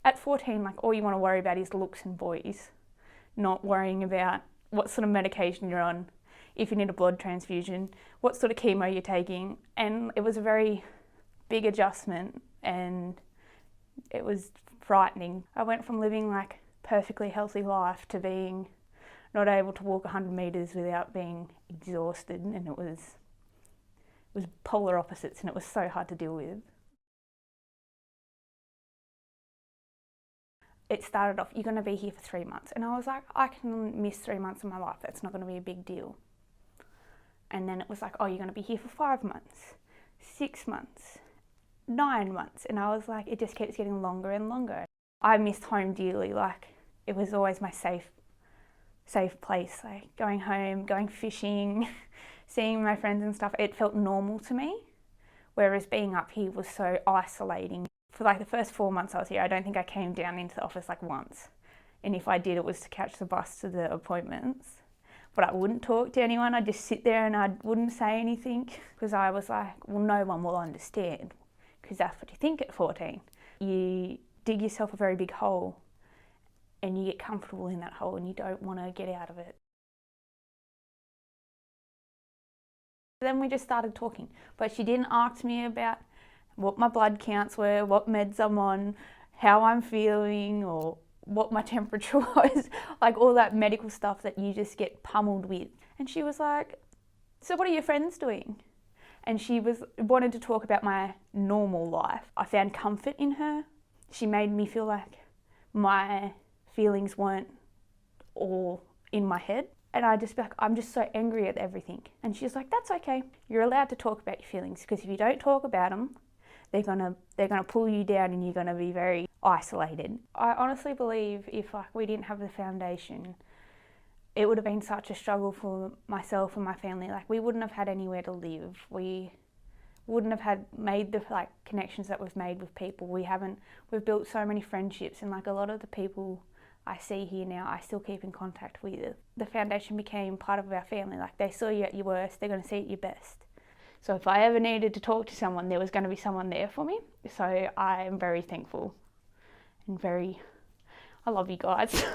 At 14, like all you want to worry about is looks and boys, not worrying about what sort of medication you're on, if you need a blood transfusion, what sort of chemo you're taking. And it was a very big adjustment and it was frightening. I went from living like perfectly healthy life to being not able to walk 100 metres without being exhausted, and it was polar opposites and it was so hard to deal with. It started off, you're going to be here for 3 months. And I was like, I can miss 3 months of my life. That's not going to be a big deal. And then it was like, oh, you're going to be here for 5 months, 6 months, 9 months. And I was like, it just keeps getting longer and longer. I missed home dearly. Like, it was always my safe place. Like going home, going fishing, seeing my friends and stuff. It felt normal to me. Whereas being up here was so isolating. For like the first 4 months I was here, I don't think I came down into the office like once. And if I did, it was to catch the bus to the appointments. But I wouldn't talk to anyone. I'd just sit there and I wouldn't say anything because I was like, well, no one will understand because that's what you think at 14. You dig yourself a very big hole and you get comfortable in that hole and you don't want to get out of it. Then we just started talking, but she didn't ask me about what my blood counts were, what meds I'm on, how I'm feeling, or what my temperature was, like all that medical stuff that you just get pummeled with. And she was like, so what are your friends doing? And she wanted to talk about my normal life. I found comfort in her. She made me feel like my feelings weren't all in my head. And I just be like, I'm just so angry at everything. And she's like, that's okay. You're allowed to talk about your feelings because if you don't talk about them, they're gonna pull you down and you're gonna be very isolated. I honestly believe if we didn't have the foundation, it would have been such a struggle for myself and my family. Like we wouldn't have had anywhere to live. We wouldn't have made the connections that we've made with people. We've built so many friendships, and like a lot of the people I see here now, I still keep in contact with. The foundation became part of our family. Like they saw you at your worst, they're gonna see at your best. So if I ever needed to talk to someone, there was going to be someone there for me. So I am very thankful and I love you guys.